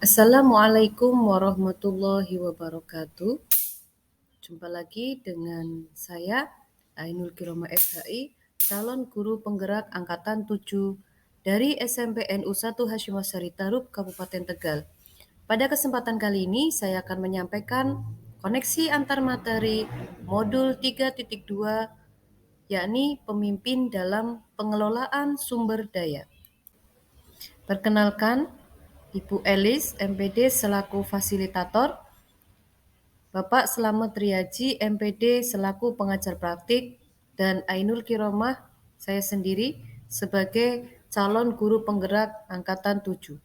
Assalamualaikum warahmatullahi wabarakatuh. Jumpa lagi dengan saya, Ainul Kiroma SHI, calon guru penggerak Angkatan 7 dari SMPNU 1 Hashim Asyari Tarub, Kabupaten Tegal. Pada kesempatan kali ini, saya akan menyampaikan koneksi antar materi modul 3.2, yakni pemimpin dalam pengelolaan sumber daya. Perkenalkan, Ibu Elis, MPD selaku fasilitator, Bapak Slamet Triaji, MPD selaku pengajar praktik, dan Ainul Kiromah, saya sendiri, sebagai calon guru penggerak Angkatan 7.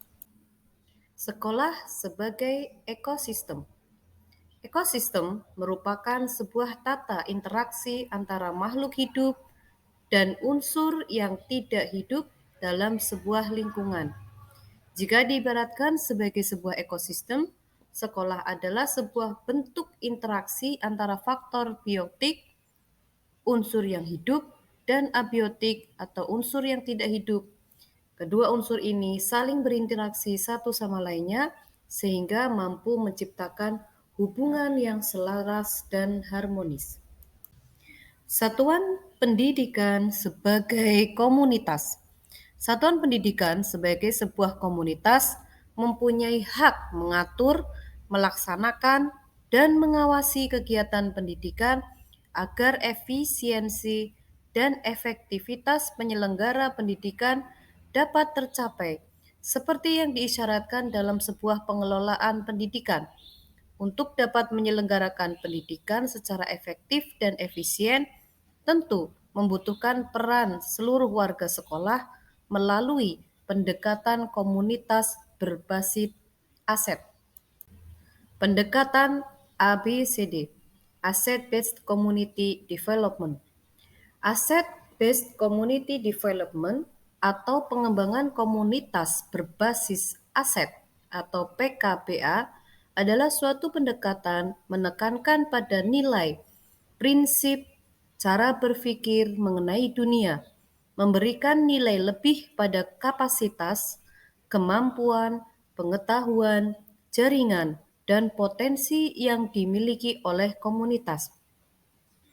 Sekolah sebagai ekosistem. Ekosistem merupakan sebuah tata interaksi antara makhluk hidup dan unsur yang tidak hidup dalam sebuah lingkungan. Jika diibaratkan sebagai sebuah ekosistem, sekolah adalah sebuah bentuk interaksi antara faktor biotik, unsur yang hidup, dan abiotik atau unsur yang tidak hidup. Kedua unsur ini saling berinteraksi satu sama lainnya sehingga mampu menciptakan hubungan yang selaras dan harmonis. Satuan pendidikan sebagai komunitas. Satuan pendidikan sebagai sebuah komunitas mempunyai hak mengatur, melaksanakan, dan mengawasi kegiatan pendidikan agar efisiensi dan efektivitas penyelenggara pendidikan dapat tercapai, seperti yang diisyaratkan dalam sebuah pengelolaan pendidikan. Untuk dapat menyelenggarakan pendidikan secara efektif dan efisien, tentu membutuhkan peran seluruh warga sekolah melalui pendekatan komunitas berbasis aset. Pendekatan ABCD, Asset Based Community Development. Asset Based Community Development atau pengembangan komunitas berbasis aset atau PKBA adalah suatu pendekatan menekankan pada nilai, prinsip, cara berpikir mengenai dunia, memberikan nilai lebih pada kapasitas, kemampuan, pengetahuan, jaringan, dan potensi yang dimiliki oleh komunitas.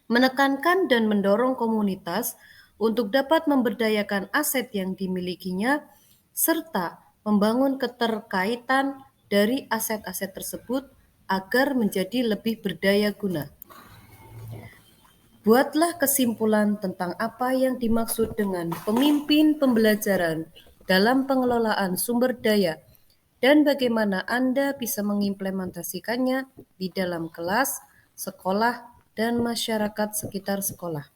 Menekankan dan mendorong komunitas untuk dapat memberdayakan aset yang dimilikinya, serta membangun keterkaitan dari aset-aset tersebut agar menjadi lebih berdaya guna. Buatlah kesimpulan tentang apa yang dimaksud dengan pemimpin pembelajaran dalam pengelolaan sumber daya dan bagaimana Anda bisa mengimplementasikannya di dalam kelas, sekolah, dan masyarakat sekitar sekolah.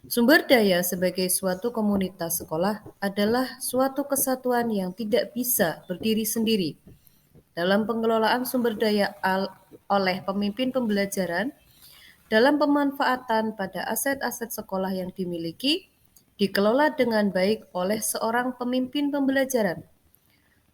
Sumber daya sebagai suatu komunitas sekolah adalah suatu kesatuan yang tidak bisa berdiri sendiri. Dalam pengelolaan sumber daya oleh pemimpin pembelajaran, dalam pemanfaatan pada aset-aset sekolah yang dimiliki, dikelola dengan baik oleh seorang pemimpin pembelajaran.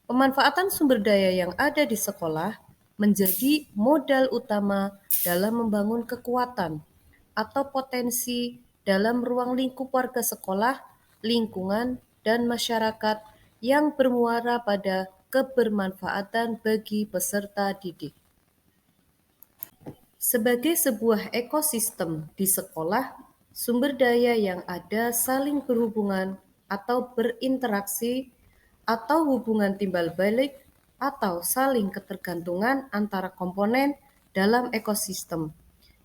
Pemanfaatan sumber daya yang ada di sekolah menjadi modal utama dalam membangun kekuatan atau potensi dalam ruang lingkup warga sekolah, lingkungan, dan masyarakat yang bermuara pada kebermanfaatan bagi peserta didik. Sebagai sebuah ekosistem di sekolah, sumber daya yang ada saling berhubungan atau berinteraksi atau hubungan timbal balik atau saling ketergantungan antara komponen dalam ekosistem,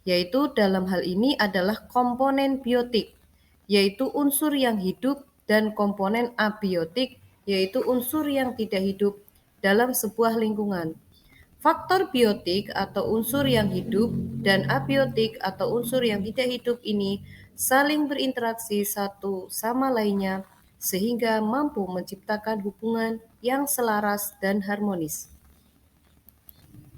yaitu dalam hal ini adalah komponen biotik, yaitu unsur yang hidup, dan komponen abiotik, yaitu unsur yang tidak hidup dalam sebuah lingkungan. Faktor biotik atau unsur yang hidup dan abiotik atau unsur yang tidak hidup ini saling berinteraksi satu sama lainnya sehingga mampu menciptakan hubungan yang selaras dan harmonis.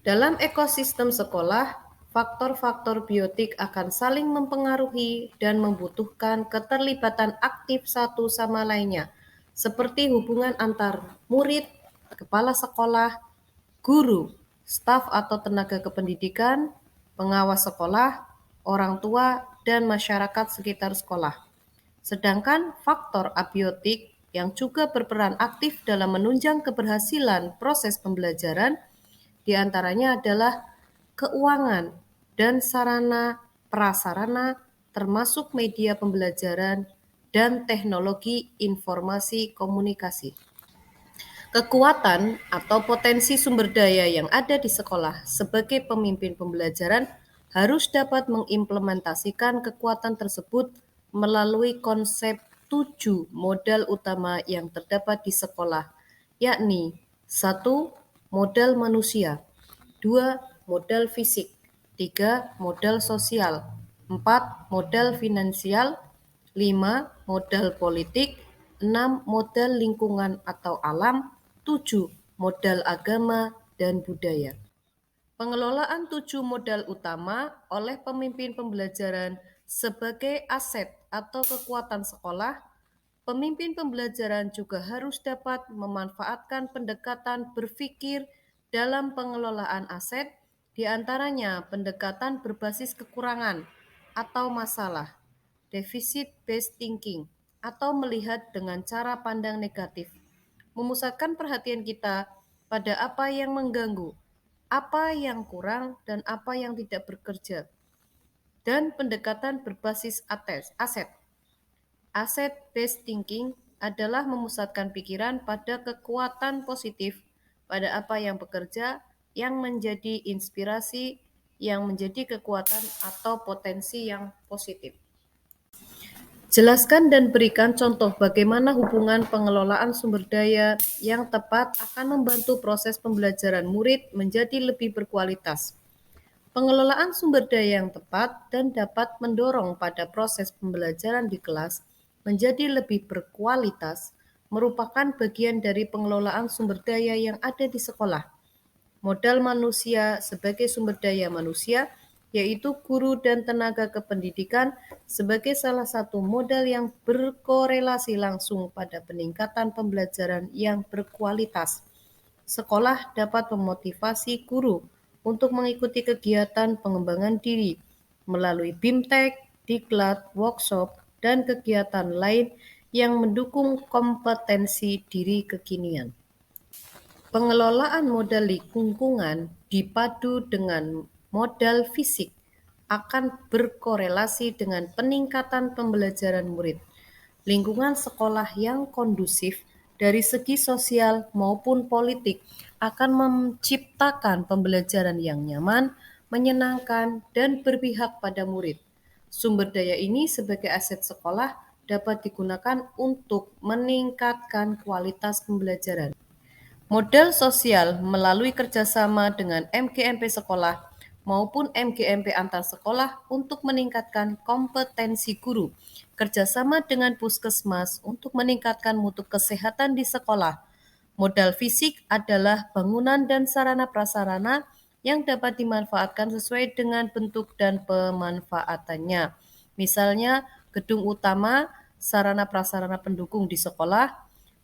Dalam ekosistem sekolah, faktor-faktor biotik akan saling mempengaruhi dan membutuhkan keterlibatan aktif satu sama lainnya, seperti hubungan antar murid, kepala sekolah, guru, staf atau tenaga kependidikan, pengawas sekolah, orang tua, dan masyarakat sekitar sekolah. Sedangkan faktor abiotik yang juga berperan aktif dalam menunjang keberhasilan proses pembelajaran, di antaranya adalah keuangan dan sarana prasarana termasuk media pembelajaran dan teknologi informasi komunikasi. Kekuatan atau potensi sumber daya yang ada di sekolah sebagai pemimpin pembelajaran harus dapat mengimplementasikan kekuatan tersebut melalui konsep 7 modal utama yang terdapat di sekolah, yakni 1. Modal manusia, 2. Modal fisik, 3. Modal sosial, 4. Modal finansial, 5. Modal politik, 6. Modal lingkungan atau alam, 7. Modal agama dan budaya. Pengelolaan 7 modal utama oleh pemimpin pembelajaran sebagai aset atau kekuatan sekolah, pemimpin pembelajaran juga harus dapat memanfaatkan pendekatan berpikir dalam pengelolaan aset, di antaranya pendekatan berbasis kekurangan atau masalah, deficit based thinking, atau melihat dengan cara pandang negatif, memusatkan perhatian kita pada apa yang mengganggu, apa yang kurang, dan apa yang tidak bekerja, dan pendekatan berbasis aset. Asset-based thinking adalah memusatkan pikiran pada kekuatan positif, pada apa yang bekerja, yang menjadi inspirasi, yang menjadi kekuatan atau potensi yang positif. Jelaskan dan berikan contoh bagaimana hubungan pengelolaan sumber daya yang tepat akan membantu proses pembelajaran murid menjadi lebih berkualitas. Pengelolaan sumber daya yang tepat dan dapat mendorong pada proses pembelajaran di kelas menjadi lebih berkualitas merupakan bagian dari pengelolaan sumber daya yang ada di sekolah. Modal manusia sebagai sumber daya manusia, yaitu guru dan tenaga kependidikan sebagai salah satu modal yang berkorelasi langsung pada peningkatan pembelajaran yang berkualitas. Sekolah dapat memotivasi guru untuk mengikuti kegiatan pengembangan diri melalui BIMTEK, diklat, workshop, dan kegiatan lain yang mendukung kompetensi diri kekinian. Pengelolaan modal lingkungan dipadu dengan modal fisik akan berkorelasi dengan peningkatan pembelajaran murid. Lingkungan sekolah yang kondusif dari segi sosial maupun politik akan menciptakan pembelajaran yang nyaman, menyenangkan, dan berpihak pada murid. Sumber daya ini sebagai aset sekolah dapat digunakan untuk meningkatkan kualitas pembelajaran. Modal sosial melalui kerjasama dengan MGMP sekolah maupun MGMP antar sekolah untuk meningkatkan kompetensi guru, kerjasama dengan puskesmas untuk meningkatkan mutu kesehatan di sekolah. Modal fisik adalah bangunan dan sarana prasarana yang dapat dimanfaatkan sesuai dengan bentuk dan pemanfaatannya. Misalnya, gedung utama, sarana prasarana pendukung di sekolah,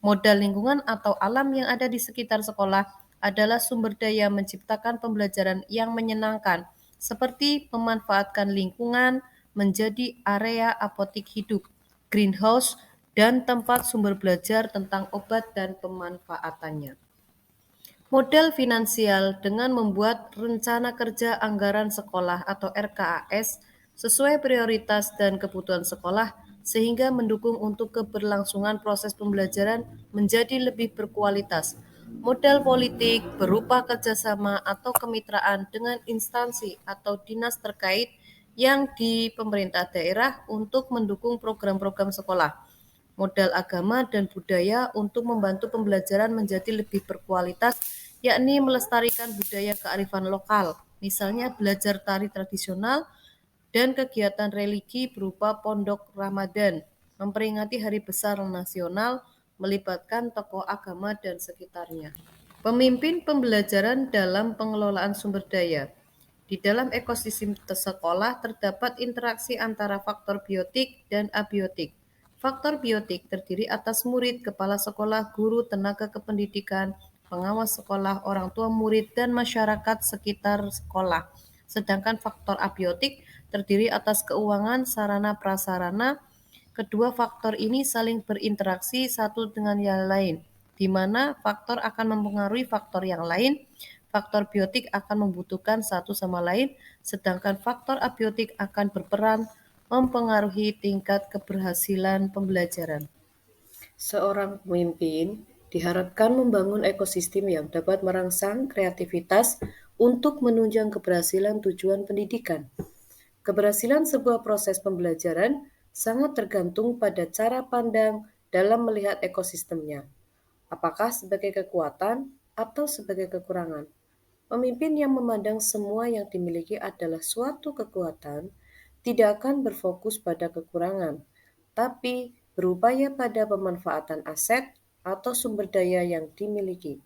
modal lingkungan atau alam yang ada di sekitar sekolah adalah sumber daya menciptakan pembelajaran yang menyenangkan, seperti memanfaatkan lingkungan menjadi area apotik hidup, greenhouse, dan tempat sumber belajar tentang obat dan pemanfaatannya. Modal finansial dengan membuat rencana kerja anggaran sekolah atau RKAS sesuai prioritas dan kebutuhan sekolah sehingga mendukung untuk keberlangsungan proses pembelajaran menjadi lebih berkualitas. Modal politik berupa kerjasama atau kemitraan dengan instansi atau dinas terkait yang di pemerintah daerah untuk mendukung program-program sekolah. Modal agama dan budaya untuk membantu pembelajaran menjadi lebih berkualitas, yakni melestarikan budaya kearifan lokal, misalnya belajar tari tradisional dan kegiatan religi berupa pondok Ramadan, memperingati hari besar nasional, melibatkan tokoh agama dan sekitarnya. Pemimpin pembelajaran dalam pengelolaan sumber daya. Di dalam ekosistem sekolah terdapat interaksi antara faktor biotik dan abiotik. Faktor biotik terdiri atas murid, kepala sekolah, guru, tenaga kependidikan, pengawas sekolah, orang tua murid, dan masyarakat sekitar sekolah. Sedangkan faktor abiotik terdiri atas keuangan, sarana prasarana, Kedua faktor ini saling berinteraksi satu dengan yang lain, di mana faktor akan mempengaruhi faktor yang lain. Faktor biotik akan membutuhkan satu sama lain, sedangkan faktor abiotik akan berperan mempengaruhi tingkat keberhasilan pembelajaran. Seorang pemimpin diharapkan membangun ekosistem yang dapat merangsang kreativitas untuk menunjang keberhasilan tujuan pendidikan. Keberhasilan sebuah proses pembelajaran sangat tergantung pada cara pandang dalam melihat ekosistemnya, apakah sebagai kekuatan atau sebagai kekurangan. Pemimpin yang memandang semua yang dimiliki adalah suatu kekuatan tidak akan berfokus pada kekurangan, tapi berupaya pada pemanfaatan aset atau sumber daya yang dimiliki.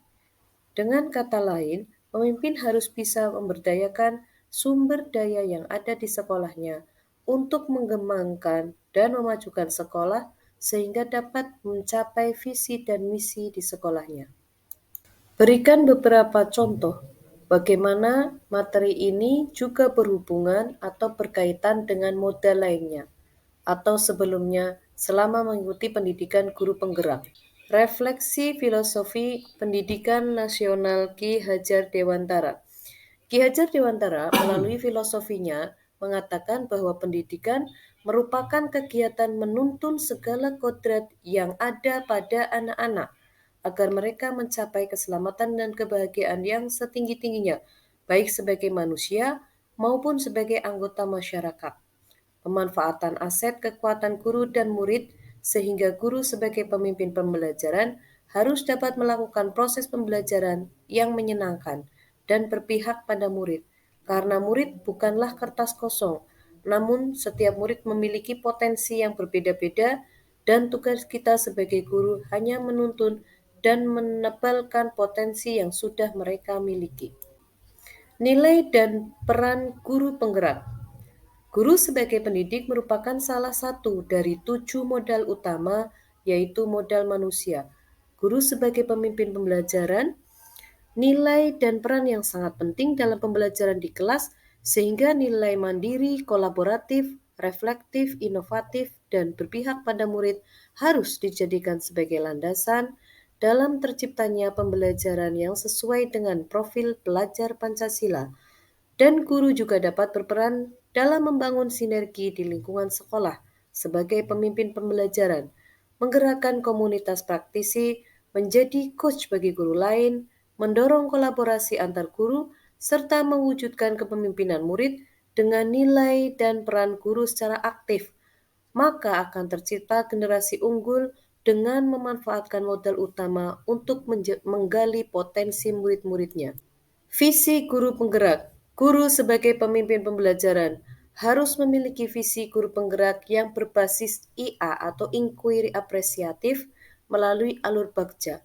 Dengan kata lain, pemimpin harus bisa memberdayakan sumber daya yang ada di sekolahnya untuk mengembangkan dan memajukan sekolah sehingga dapat mencapai visi dan misi di sekolahnya. Berikan beberapa contoh bagaimana materi ini juga berhubungan atau berkaitan dengan modal lainnya atau sebelumnya selama mengikuti pendidikan guru penggerak. Refleksi Filosofi Pendidikan Nasional Ki Hajar Dewantara. Ki Hajar Dewantara melalui filosofinya mengatakan bahwa pendidikan merupakan kegiatan menuntun segala kodrat yang ada pada anak-anak agar mereka mencapai keselamatan dan kebahagiaan yang setinggi-tingginya, baik sebagai manusia maupun sebagai anggota masyarakat. Pemanfaatan aset kekuatan guru dan murid sehingga guru sebagai pemimpin pembelajaran harus dapat melakukan proses pembelajaran yang menyenangkan dan berpihak pada murid, karena murid bukanlah kertas kosong, namun setiap murid memiliki potensi yang berbeda-beda dan tugas kita sebagai guru hanya menuntun dan menebalkan potensi yang sudah mereka miliki. Nilai dan peran guru penggerak. Guru sebagai pendidik merupakan salah satu dari 7 modal utama, yaitu modal manusia. Guru sebagai pemimpin pembelajaran, nilai dan peran yang sangat penting dalam pembelajaran di kelas, sehingga nilai mandiri, kolaboratif, reflektif, inovatif, dan berpihak pada murid harus dijadikan sebagai landasan dalam terciptanya pembelajaran yang sesuai dengan profil pelajar Pancasila. Dan guru juga dapat berperan dalam membangun sinergi di lingkungan sekolah sebagai pemimpin pembelajaran, menggerakkan komunitas praktisi, menjadi coach bagi guru lain, mendorong kolaborasi antar guru, serta mewujudkan kepemimpinan murid dengan nilai dan peran guru secara aktif, maka akan tercipta generasi unggul dengan memanfaatkan modal utama untuk menggali potensi murid-muridnya. Visi guru penggerak. Guru sebagai pemimpin pembelajaran harus memiliki visi guru penggerak yang berbasis IA atau inquiry apresiatif melalui alur bagja.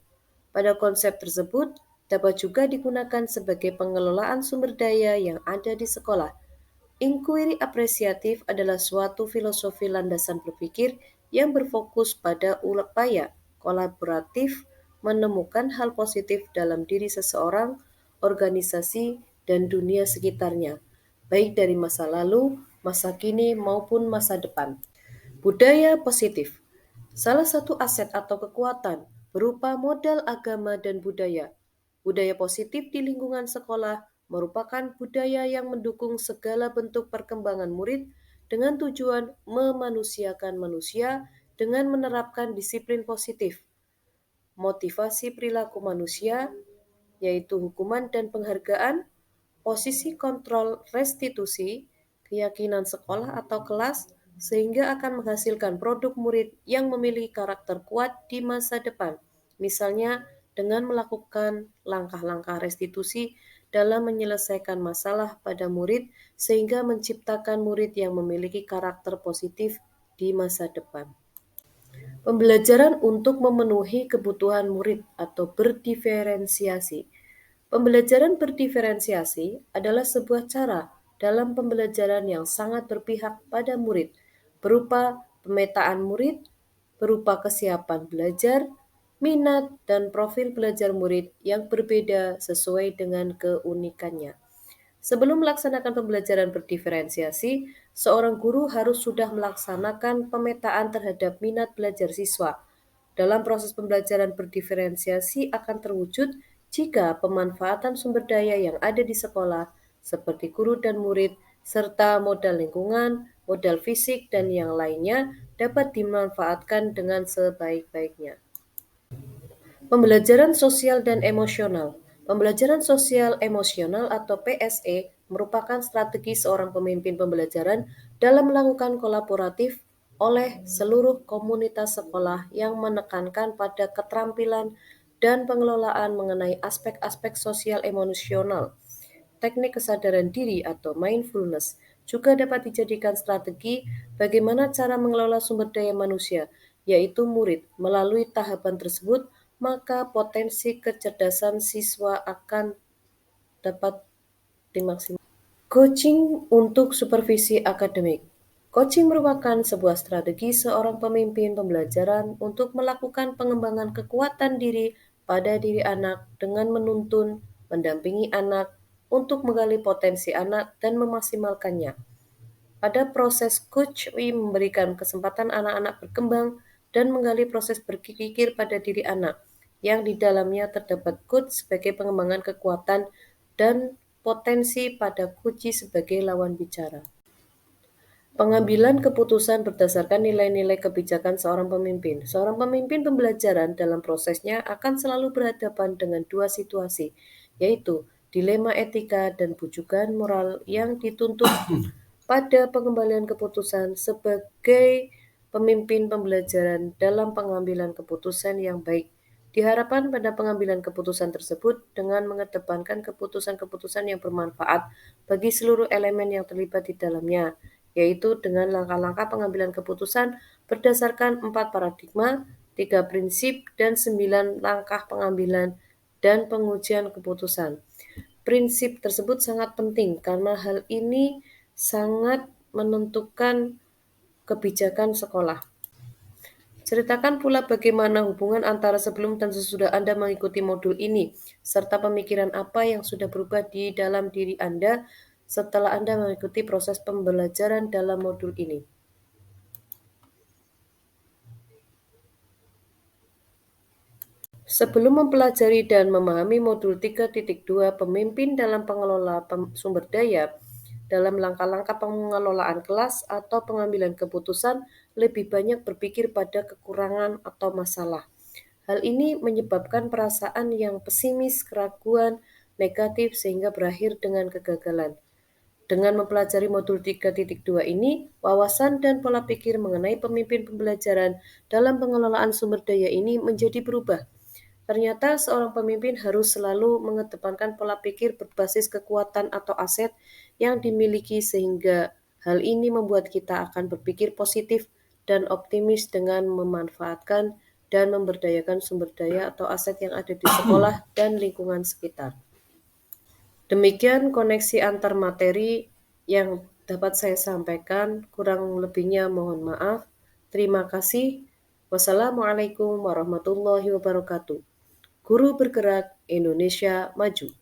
Pada konsep tersebut dapat juga digunakan sebagai pengelolaan sumber daya yang ada di sekolah. Inquiry apresiatif adalah suatu filosofi landasan berpikir yang berfokus pada upaya kolaboratif menemukan hal positif dalam diri seseorang, organisasi, dan dunia sekitarnya, baik dari masa lalu, masa kini, maupun masa depan. Budaya positif. Salah satu aset atau kekuatan berupa modal agama dan budaya. Budaya positif di lingkungan sekolah merupakan budaya yang mendukung segala bentuk perkembangan murid dengan tujuan memanusiakan manusia dengan menerapkan disiplin positif, motivasi perilaku manusia, yaitu hukuman dan penghargaan, posisi kontrol restitusi, keyakinan sekolah atau kelas, sehingga akan menghasilkan produk murid yang memiliki karakter kuat di masa depan. Misalnya dengan melakukan langkah-langkah restitusi dalam menyelesaikan masalah pada murid sehingga menciptakan murid yang memiliki karakter positif di masa depan. Pembelajaran untuk memenuhi kebutuhan murid atau berdiferensiasi. Pembelajaran berdiferensiasi adalah sebuah cara dalam pembelajaran yang sangat berpihak pada murid, berupa pemetaan murid, berupa kesiapan belajar, minat, dan profil belajar murid yang berbeda sesuai dengan keunikannya. Sebelum melaksanakan pembelajaran berdiferensiasi, seorang guru harus sudah melaksanakan pemetaan terhadap minat belajar siswa. Dalam proses pembelajaran berdiferensiasi akan terwujud jika pemanfaatan sumber daya yang ada di sekolah, seperti guru dan murid, serta modal lingkungan, modal fisik, dan yang lainnya dapat dimanfaatkan dengan sebaik-baiknya. Pembelajaran sosial dan emosional. Pembelajaran sosial emosional atau PSE merupakan strategi seorang pemimpin pembelajaran dalam melakukan kolaboratif oleh seluruh komunitas sekolah yang menekankan pada keterampilan dan pengelolaan mengenai aspek-aspek sosial emosional. Teknik kesadaran diri atau mindfulness juga dapat dijadikan strategi bagaimana cara mengelola sumber daya manusia, yaitu murid. Melalui tahapan tersebut, maka potensi kecerdasan siswa akan dapat dimaksimalkan. Coaching untuk supervisi akademik. Coaching merupakan sebuah strategi seorang pemimpin pembelajaran untuk melakukan pengembangan kekuatan diri pada diri anak dengan menuntun, mendampingi anak untuk menggali potensi anak dan memaksimalkannya. Pada proses coaching memberikan kesempatan anak-anak berkembang dan menggali proses berpikir pada diri anak, yang di dalamnya terdapat coach sebagai pengembangan kekuatan dan potensi pada kunci sebagai lawan bicara. Pengambilan keputusan berdasarkan nilai-nilai kebijakan seorang pemimpin. Seorang pemimpin pembelajaran dalam prosesnya akan selalu berhadapan dengan dua situasi, yaitu dilema etika dan bujukan moral yang dituntut pada pengembalian keputusan sebagai pemimpin pembelajaran dalam pengambilan keputusan yang baik. Diharapkan pada pengambilan keputusan tersebut dengan mengedepankan keputusan-keputusan yang bermanfaat bagi seluruh elemen yang terlibat di dalamnya, yaitu dengan langkah-langkah pengambilan keputusan berdasarkan 4 paradigma, 3 prinsip, dan 9 langkah pengambilan dan pengujian keputusan. Prinsip tersebut sangat penting karena hal ini sangat menentukan kebijakan sekolah. Ceritakan pula bagaimana hubungan antara sebelum dan sesudah Anda mengikuti modul ini, serta pemikiran apa yang sudah berubah di dalam diri Anda setelah Anda mengikuti proses pembelajaran dalam modul ini. Sebelum mempelajari dan memahami modul 3.2 pemimpin dalam pengelola sumber daya, dalam langkah-langkah pengelolaan kelas atau pengambilan keputusan, lebih banyak berpikir pada kekurangan atau masalah. Hal ini menyebabkan perasaan yang pesimis, keraguan, negatif sehingga berakhir dengan kegagalan. Dengan mempelajari modul 3.2 ini, wawasan dan pola pikir mengenai pemimpin pembelajaran dalam pengelolaan sumber daya ini menjadi berubah. Ternyata seorang pemimpin harus selalu mengedepankan pola pikir berbasis kekuatan atau aset yang dimiliki sehingga hal ini membuat kita akan berpikir positif dan optimis dengan memanfaatkan dan memberdayakan sumber daya atau aset yang ada di sekolah dan lingkungan sekitar. Demikian koneksi antar materi yang dapat saya sampaikan, kurang lebihnya mohon maaf. Terima kasih. Wassalamualaikum warahmatullahi wabarakatuh. Guru bergerak Indonesia maju.